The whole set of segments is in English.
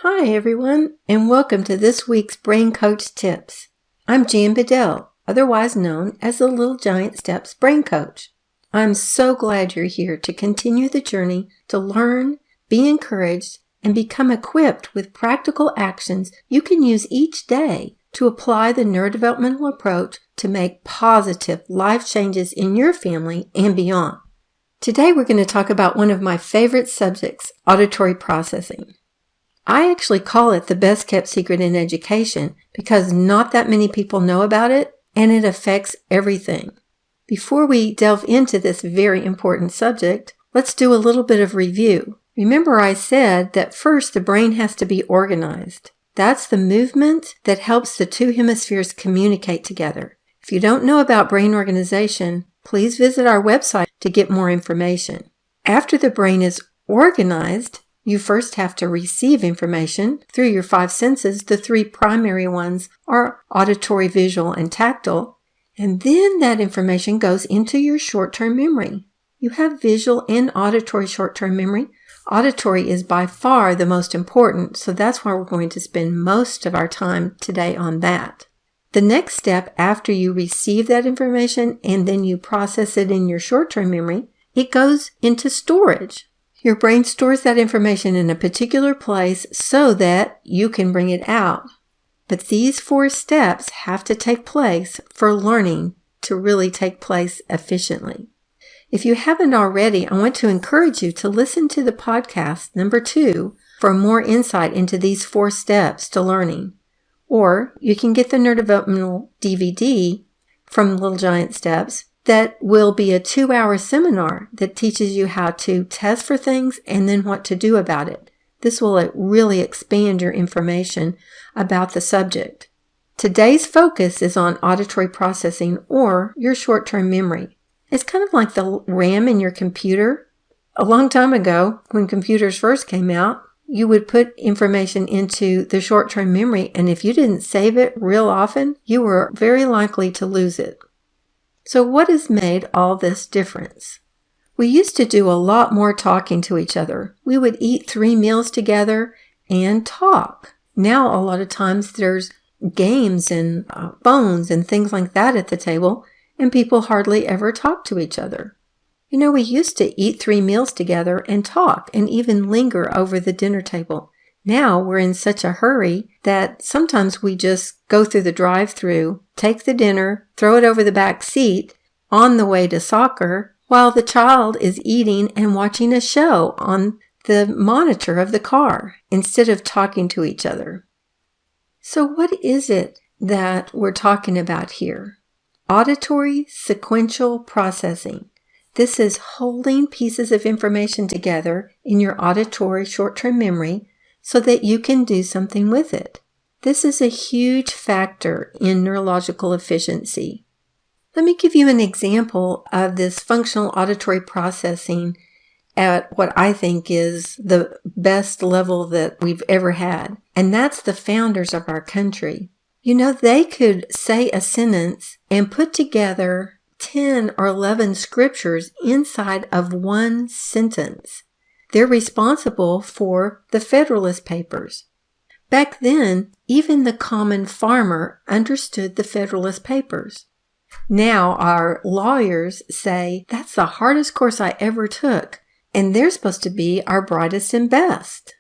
Hi everyone, and welcome to this week's Brain Coach Tips. I'm Jan Bedell, otherwise known as the Little Giant Steps Brain Coach. I'm so glad you're here to continue the journey to learn, be encouraged, and become equipped with practical actions you can use each day to apply the neurodevelopmental approach to make positive life changes in your family and beyond. Today we're going to talk about one of my favorite subjects, auditory processing. I actually call it the best kept secret in education because not that many people know about it and it affects everything. Before we delve into this very important subject, let's do a little bit of review. Remember I said that first the brain has to be organized. That's the movement that helps the two hemispheres communicate together. If you don't know about brain organization, please visit our website to get more information. After the brain is organized, you first have to receive information through your five senses. The three primary ones are auditory, visual, and tactile. And then that information goes into your short-term memory. You have visual and auditory short-term memory. Auditory is by far the most important, so that's why we're going to spend most of our time today on that. The next step after you receive that information and then you process it in your short-term memory, it goes into storage. Your brain stores that information in a particular place so that you can bring it out. But these four steps have to take place for learning to really take place efficiently. If you haven't already, I want to encourage you to listen to the podcast number 2 for more insight into these 4 steps to learning. Or you can get the NeuroDevelopmental DVD from Little Giant Steps. That will be a 2-hour seminar that teaches you how to test for things and then what to do about it. This will really expand your information about the subject. Today's focus is on auditory processing or your short-term memory. It's kind of like the RAM in your computer. A long time ago, when computers first came out, you would put information into the short-term memory, and if you didn't save it real often, you were very likely to lose it. So what has made all this difference? We used to do a lot more talking to each other. We would eat 3 meals together and talk. Now a lot of times there's games and phones and things like that at the table, and people hardly ever talk to each other. You know, we used to eat 3 meals together and talk and even linger over the dinner table. Now we're in such a hurry that sometimes we just go through the drive-thru, take the dinner, throw it over the back seat on the way to soccer while the child is eating and watching a show on the monitor of the car instead of talking to each other. So what is it that we're talking about here? Auditory sequential processing. This is holding pieces of information together in your auditory short-term memory so that you can do something with it. This is a huge factor in neurological efficiency. Let me give you an example of this functional auditory processing at what I think is the best level that we've ever had, and that's the founders of our country. You know, they could say a sentence and put together 10 or 11 scriptures inside of one sentence. They're responsible for the Federalist Papers. Back then, even the common farmer understood the Federalist Papers. Now our lawyers say, that's the hardest course I ever took, and they're supposed to be our brightest and best.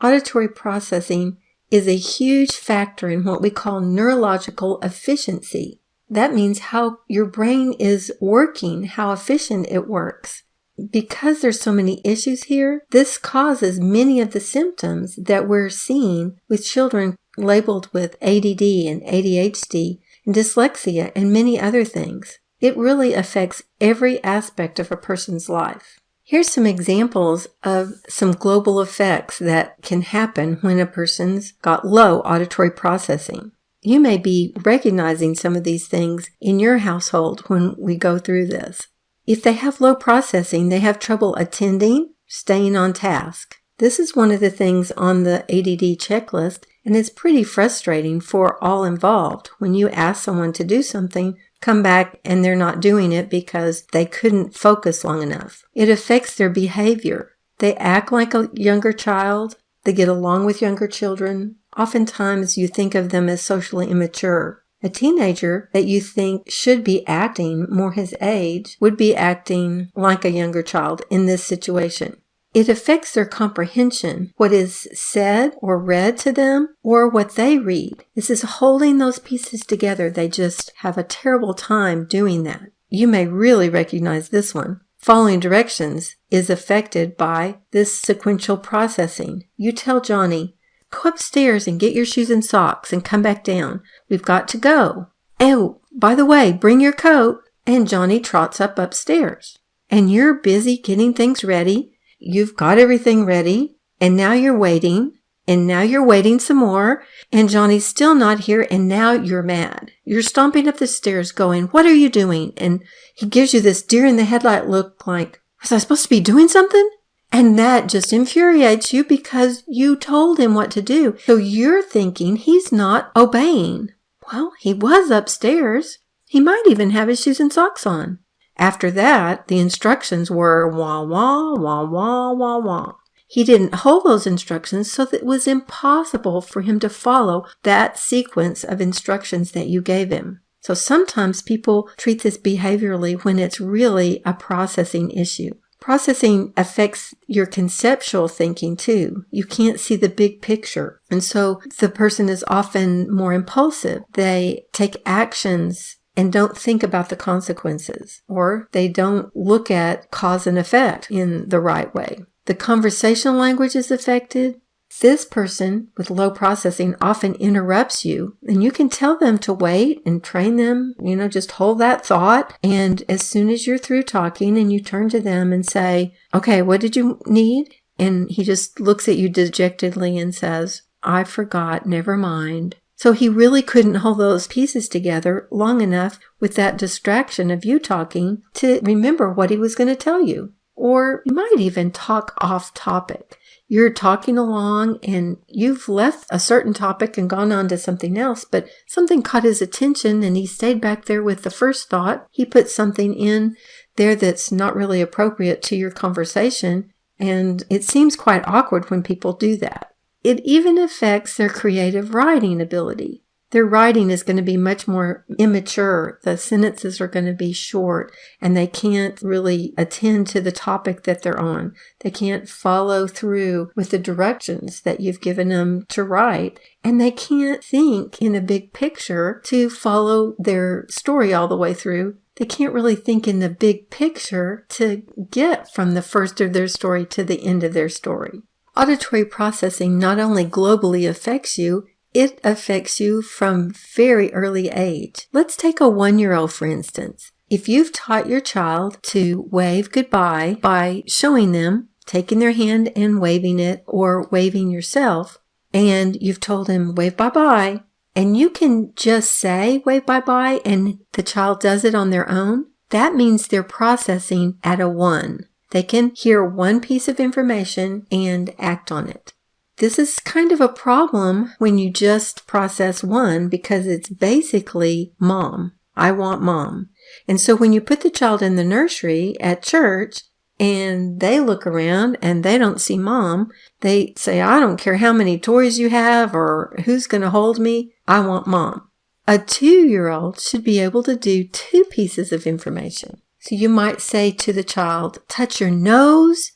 Auditory processing is a huge factor in what we call neurological efficiency. That means how your brain is working, how efficient it works. Because there's so many issues here, this causes many of the symptoms that we're seeing with children labeled with ADD and ADHD and dyslexia and many other things. It really affects every aspect of a person's life. Here's some examples of some global effects that can happen when a person's got low auditory processing. You may be recognizing some of these things in your household when we go through this. If they have low processing, they have trouble attending, staying on task. This is one of the things on the ADD checklist, and it's pretty frustrating for all involved when you ask someone to do something, come back and they're not doing it because they couldn't focus long enough. It affects their behavior. They act like a younger child. They get along with younger children. Oftentimes you think of them as socially immature. A teenager that you think should be acting more his age would be acting like a younger child in this situation. It affects their comprehension, what is said or read to them, or what they read. This is holding those pieces together. They just have a terrible time doing that. You may really recognize this one. Following directions is affected by this sequential processing. You tell Johnny, go upstairs and get your shoes and socks and come back down. We've got to go. Oh, by the way, bring your coat. And Johnny trots up upstairs. And you're busy getting things ready. You've got everything ready, and now you're waiting, and now you're waiting some more, and Johnny's still not here, and now you're mad. You're stomping up the stairs going, what are you doing? And he gives you this deer in the headlight look like, was I supposed to be doing something? And that just infuriates you because you told him what to do. So you're thinking he's not obeying. Well, he was upstairs. He might even have his shoes and socks on. After that, the instructions were wah, wah, wah, wah, wah, wah. He didn't hold those instructions, so that it was impossible for him to follow that sequence of instructions that you gave him. So sometimes people treat this behaviorally when it's really a processing issue. Processing affects your conceptual thinking too. You can't see the big picture. And so the person is often more impulsive. They take actions and don't think about the consequences, or they don't look at cause and effect in the right way. The conversational language is affected. This person with low processing often interrupts you, and you can tell them to wait and train them, just hold that thought. And as soon as you're through talking and you turn to them and say, okay, what did you need? And he just looks at you dejectedly and says, I forgot, never mind. So he really couldn't hold those pieces together long enough with that distraction of you talking to remember what he was going to tell you. Or you might even talk off topic. You're talking along and you've left a certain topic and gone on to something else, but something caught his attention and he stayed back there with the first thought. He put something in there that's not really appropriate to your conversation, and it seems quite awkward when people do that. It even affects their creative writing ability. Their writing is going to be much more immature. The sentences are going to be short, and they can't really attend to the topic that they're on. They can't follow through with the directions that you've given them to write, and they can't think in a big picture to follow their story all the way through. They can't really think in the big picture to get from the first of their story to the end of their story. Auditory processing not only globally affects you, it affects you from very early age. Let's take a 1-year-old, for instance. If you've taught your child to wave goodbye by showing them, taking their hand and waving it, or waving yourself, and you've told him wave bye-bye, and you can just say wave bye-bye and the child does it on their own, that means they're processing at a 1. They can hear one piece of information and act on it. This is kind of a problem when you just process 1 because it's basically mom. I want mom. And so when you put the child in the nursery at church and they look around and they don't see mom, they say, I don't care how many toys you have or who's going to hold me. I want mom. A 2-year-old should be able to do 2 pieces of information. So you might say to the child, touch your nose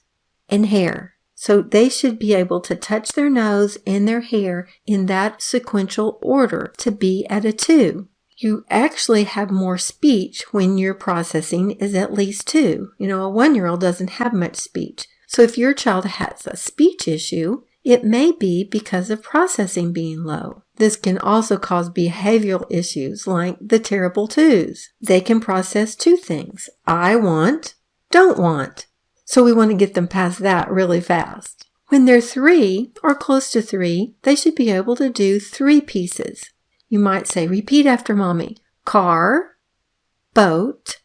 and hair. So they should be able to touch their nose and their hair in that sequential order to be at a 2. You actually have more speech when your processing is at least 2. A 1-year-old doesn't have much speech. So if your child has a speech issue, it may be because of processing being low. This can also cause behavioral issues like the terrible 2s. They can process 2 things. I want, don't want. So we want to get them past that really fast. When they're 3 or close to 3, they should be able to do 3 pieces. You might say, repeat after mommy. Car, boat,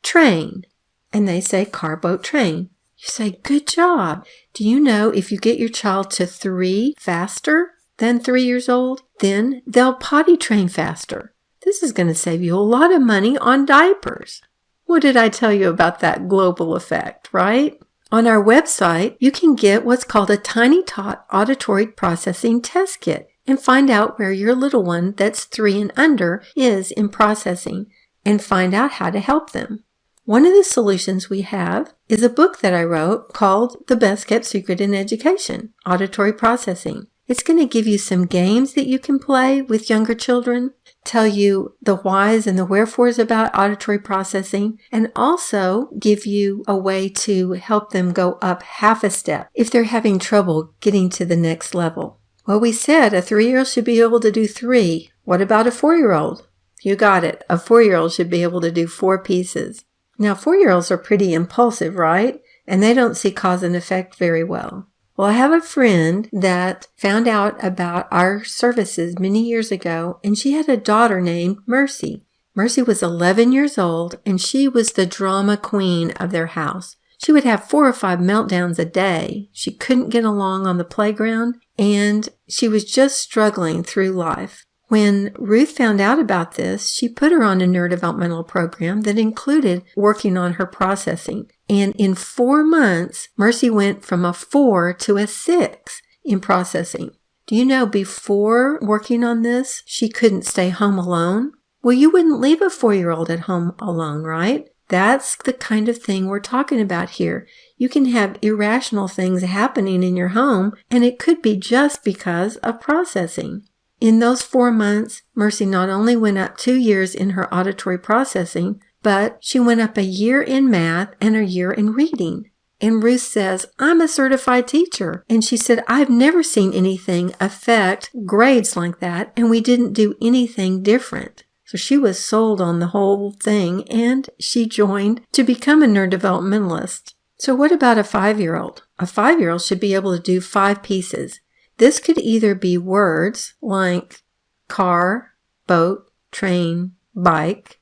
train. And they say car, boat, train. You say, good job. Do you know if you get your child to 3 faster than 3 years old, then they'll potty train faster. This is going to save you a lot of money on diapers. What did I tell you about that global effect, right? On our website, you can get what's called a Tiny Tot Auditory Processing Test Kit and find out where your little one that's 3 and under is in processing and find out how to help them. One of the solutions we have is a book that I wrote called The Best Kept Secret in Education, Auditory Processing. It's going to give you some games that you can play with younger children, tell you the whys and the wherefores about auditory processing, and also give you a way to help them go up half a step if they're having trouble getting to the next level. Well, we said a 3-year-old should be able to do 3. What about a 4-year-old? You got it. A 4-year-old should be able to do 4 pieces. Now, 4-year-olds are pretty impulsive, right? And they don't see cause and effect very well. Well, I have a friend that found out about our services many years ago, and she had a daughter named Mercy. Mercy was 11 years old, and she was the drama queen of their house. She would have 4 or 5 meltdowns a day. She couldn't get along on the playground, and she was just struggling through life. When Ruth found out about this, she put her on a neurodevelopmental program that included working on her processing. And in 4 months, Mercy went from a 4 to a 6 in processing. Do you know before working on this, she couldn't stay home alone? Well, you wouldn't leave a 4-year-old at home alone, right? That's the kind of thing we're talking about here. You can have irrational things happening in your home, and it could be just because of processing. In those 4 months, Mercy not only went up 2 years in her auditory processing, but she went up a year in math and a year in reading. And Ruth says, I'm a certified teacher. And she said, I've never seen anything affect grades like that, and we didn't do anything different. So she was sold on the whole thing, and she joined to become a neurodevelopmentalist. So what about a 5-year-old? A 5-year-old should be able to do 5 pieces. This could either be words like car, boat, train, bike,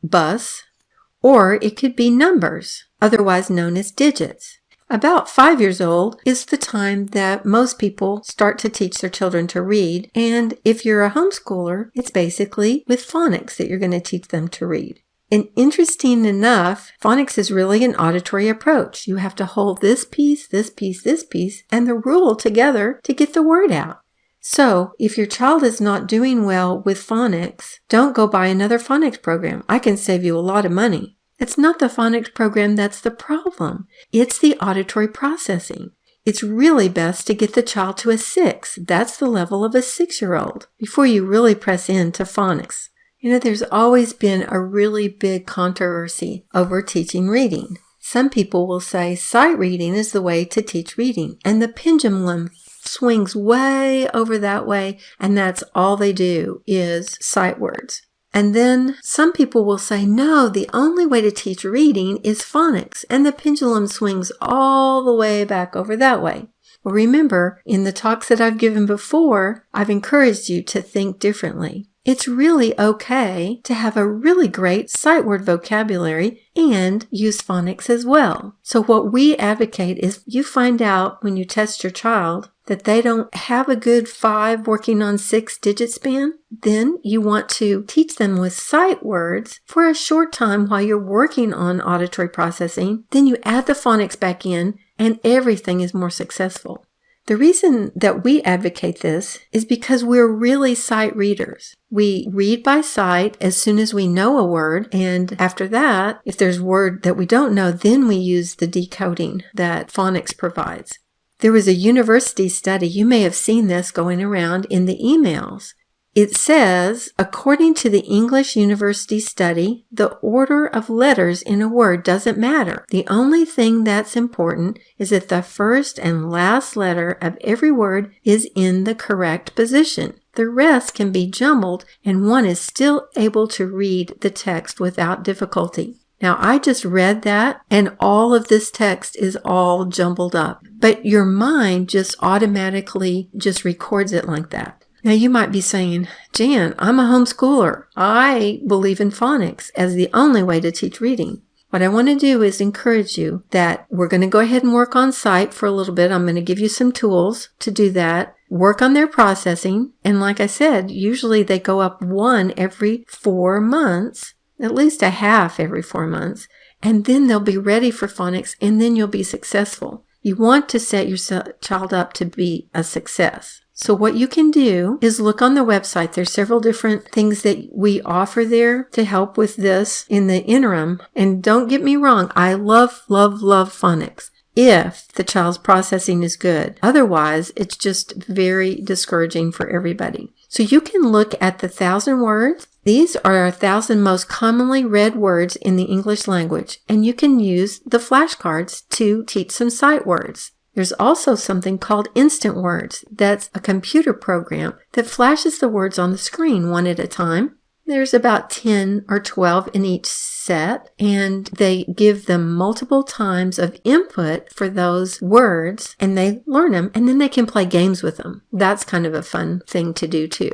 bus, or it could be numbers, otherwise known as digits. About 5 years old is the time that most people start to teach their children to read, and if you're a homeschooler, it's basically with phonics that you're going to teach them to read. And interesting enough, phonics is really an auditory approach. You have to hold this piece, this piece, this piece, and the rule together to get the word out. So, if your child is not doing well with phonics, don't go buy another phonics program. I can save you a lot of money. It's not the phonics program that's the problem. It's the auditory processing. It's really best to get the child to a 6. That's the level of a 6-year-old before you really press into phonics. You know, there's always been a really big controversy over teaching reading. Some people will say sight reading is the way to teach reading, and the pendulum swings way over that way, and that's all they do is sight words. And then some people will say, no, the only way to teach reading is phonics, and the pendulum swings all the way back over that way. Well, remember, in the talks that I've given before, I've encouraged you to think differently. It's really okay to have a really great sight word vocabulary and use phonics as well. So what we advocate is you find out when you test your child that they don't have a good 5 working on 6 digit span, then you want to teach them with sight words for a short time while you're working on auditory processing. Then you add the phonics back in and everything is more successful. The reason that we advocate this is because we're really sight readers. We read by sight as soon as we know a word, and after that, if there's a word that we don't know, then we use the decoding that phonics provides. There was a university study, you may have seen this going around in the emails. It says, according to the English University study, the order of letters in a word doesn't matter. The only thing that's important is that the first and last letter of every word is in the correct position. The rest can be jumbled, and one is still able to read the text without difficulty. Now, I just read that, and all of this text is all jumbled up. But your mind just automatically just records it like that. Now, you might be saying, Jan, I'm a homeschooler. I believe in phonics as the only way to teach reading. What I want to do is encourage you that we're going to go ahead and work on sight for a little bit. I'm going to give you some tools to do that. Work on their processing. And like I said, usually they go up 1 every 4 months, at least a half every 4 months. and then they'll be ready for phonics, and then you'll be successful. You want to set your child up to be a success. So what you can do is look on the website. There's several different things that we offer there to help with this in the interim. And don't get me wrong, I love, love, love phonics if the child's processing is good. Otherwise, it's just very discouraging for everybody. So you can look at the 1,000 words. These are 1,000 most commonly read words in the English language, and you can use the flashcards to teach some sight words. There's also something called Instant Words. That's a computer program that flashes the words on the screen one at a time. There's about 10 or 12 in each set, and they give them multiple times of input for those words, and they learn them, and then they can play games with them. That's kind of a fun thing to do too.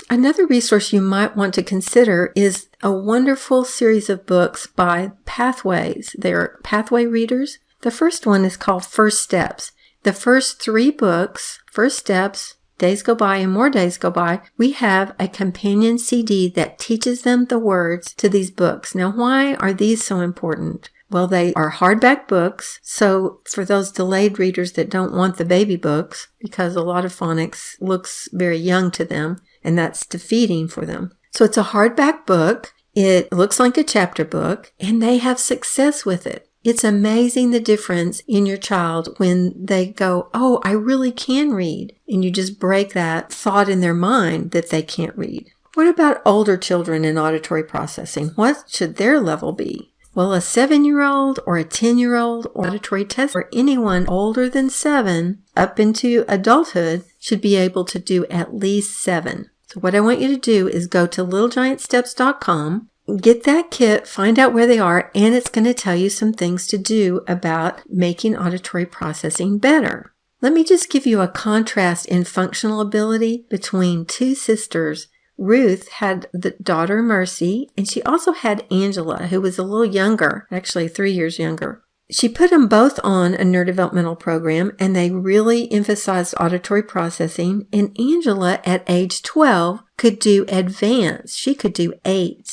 Another resource you might want to consider is a wonderful series of books by Pathways. They're Pathway readers. The first one is called First Steps. The first 3 books, First Steps, Days Go By, and More Days Go By, we have a companion CD that teaches them the words to these books. Now, why are these so important? Well, they are hardback books, so for those delayed readers that don't want the baby books, because a lot of phonics looks very young to them, and that's defeating for them. So it's a hardback book. It looks like a chapter book, and they have success with it. It's amazing the difference in your child when they go, oh, I really can read. And you just break that thought in their mind that they can't read. What about older children in auditory processing? What should their level be? Well, a 7-year-old or a 10-year-old auditory test or anyone older than 7 up into adulthood should be able to do at least 7. So what I want you to do is go to littlegiantsteps.com. Get that kit, find out where they are, and it's going to tell you some things to do about making auditory processing better. Let me just give you a contrast in functional ability between 2 sisters. Ruth had the daughter Mercy, and she also had Angela, who was a little younger, actually 3 years younger. She put them both on a neurodevelopmental program, and they really emphasized auditory processing, and Angela at age 12 could do advanced. She could do 8.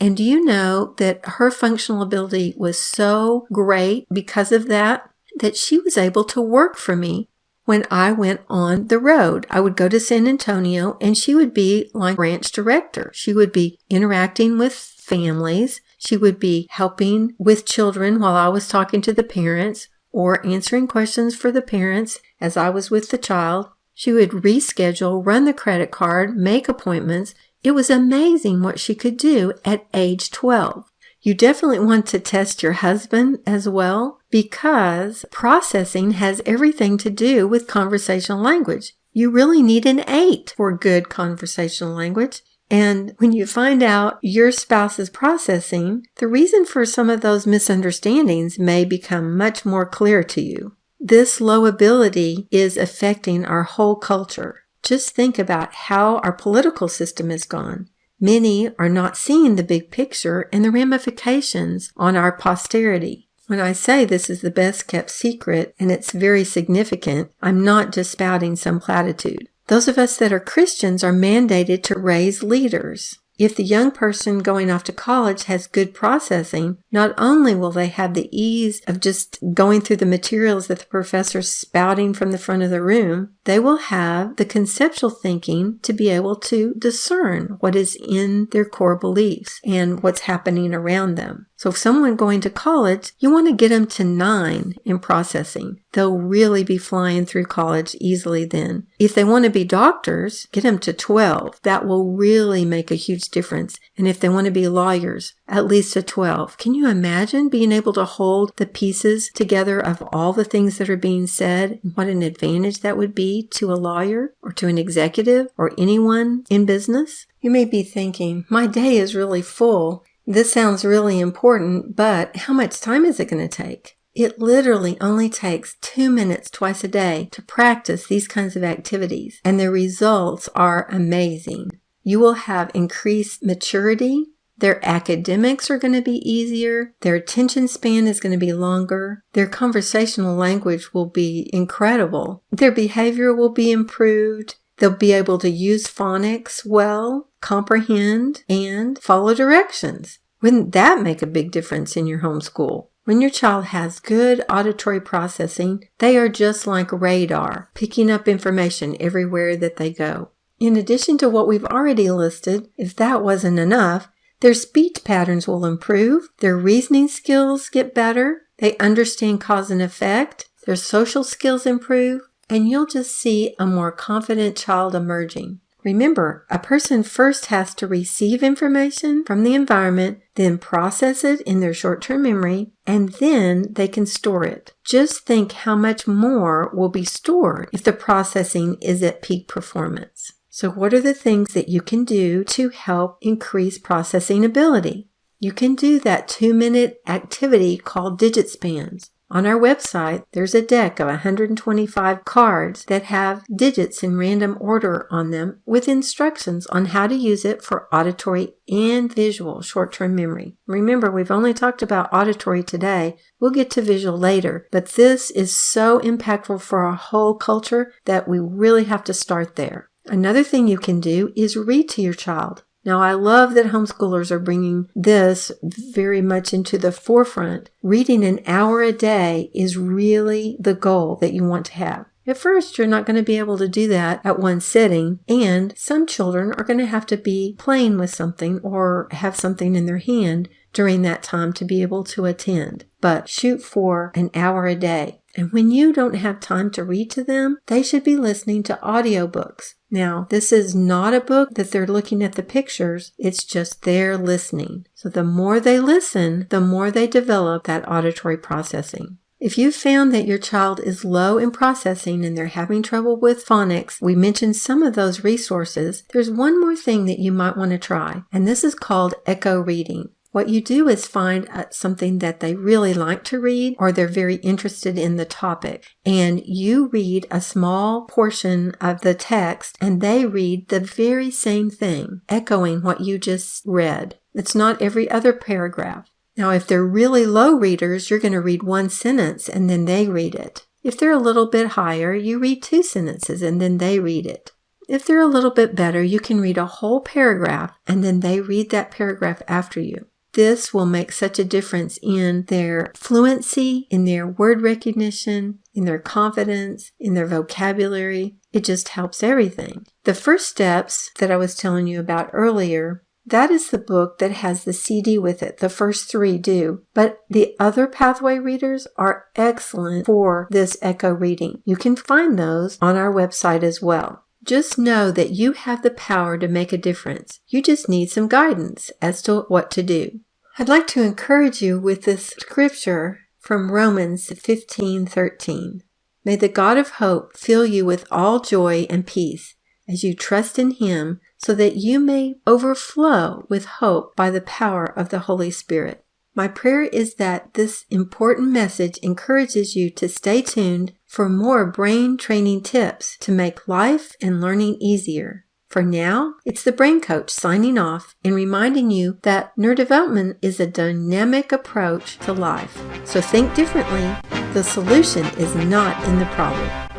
And do you know that her functional ability was so great because of that she was able to work for me when I went on the road? I would go to San Antonio, and she would be like branch director. She would be interacting with families. She would be helping with children while I was talking to the parents or answering questions for the parents as I was with the child. She would reschedule, run the credit card, make appointments. It was amazing what she could do at age 12. You definitely want to test your husband as well, because processing has everything to do with conversational language. You really need an 8 for good conversational language. And when you find out your spouse is processing, the reason for some of those misunderstandings may become much more clear to you. This low ability is affecting our whole culture. Just think about how our political system has gone. Many are not seeing the big picture and the ramifications on our posterity. When I say this is the best kept secret and it's very significant, I'm not just spouting some platitude. Those of us that are Christians are mandated to raise leaders. If the young person going off to college has good processing, not only will they have the ease of just going through the materials that the professor's spouting from the front of the room, they will have the conceptual thinking to be able to discern what is in their core beliefs and what's happening around them. So if someone going to college, you want to get them to 9 in processing. They'll really be flying through college easily then. If they want to be doctors, get them to 12. That will really make a huge difference. And if they want to be lawyers, at least a 12. Can you imagine being able to hold the pieces together of all the things that are being said? What an advantage that would be to a lawyer or to an executive or anyone in business? You may be thinking, my day is really full. This sounds really important, but how much time is it going to take? It literally only takes 2 minutes twice a day to practice these kinds of activities, and the results are amazing. You will have increased maturity. Their academics are going to be easier. Their attention span is going to be longer. Their conversational language will be incredible. Their behavior will be improved. They'll be able to use phonics well, comprehend, and follow directions. Wouldn't that make a big difference in your homeschool? When your child has good auditory processing, they are just like radar, picking up information everywhere that they go. In addition to what we've already listed, if that wasn't enough, their speech patterns will improve, their reasoning skills get better, they understand cause and effect, their social skills improve, and you'll just see a more confident child emerging. Remember, a person first has to receive information from the environment, then process it in their short-term memory, and then they can store it. Just think how much more will be stored if the processing is at peak performance. So what are the things that you can do to help increase processing ability? You can do that 2-minute activity called digit spans. On our website, there's a deck of 125 cards that have digits in random order on them with instructions on how to use it for auditory and visual short-term memory. Remember, we've only talked about auditory today. We'll get to visual later, but this is so impactful for our whole culture that we really have to start there. Another thing you can do is read to your child. Now, I love that homeschoolers are bringing this very much into the forefront. Reading an hour a day is really the goal that you want to have. At first, you're not going to be able to do that at one sitting, and some children are going to have to be playing with something or have something in their hand during that time to be able to attend. But shoot for an hour a day. And when you don't have time to read to them, they should be listening to audiobooks. Now, this is not a book that they're looking at the pictures. It's just they're listening. So the more they listen, the more they develop that auditory processing. If you found that your child is low in processing and they're having trouble with phonics, we mentioned some of those resources. There's one more thing that you might want to try, and this is called echo reading. What you do is find something that they really like to read or they're very interested in the topic, and you read a small portion of the text and they read the very same thing, echoing what you just read. It's not every other paragraph. Now, if they're really low readers, you're going to read one sentence and then they read it. If they're a little bit higher, you read 2 sentences and then they read it. If they're a little bit better, you can read a whole paragraph and then they read that paragraph after you. This will make such a difference in their fluency, in their word recognition, in their confidence, in their vocabulary. It just helps everything. The first steps that I was telling you about earlier, that is the book that has the CD with it. The first 3 do. But the other pathway readers are excellent for this echo reading. You can find those on our website as well. Just know that you have the power to make a difference. You just need some guidance as to what to do. I'd like to encourage you with this scripture from Romans 15:13. May the God of hope fill you with all joy and peace as you trust in Him, so that you may overflow with hope by the power of the Holy Spirit. My prayer is that this important message encourages you to stay tuned for more brain training tips to make life and learning easier. For now, it's the Brain Coach signing off and reminding you that neurodevelopment is a dynamic approach to life. So think differently. The solution is not in the problem.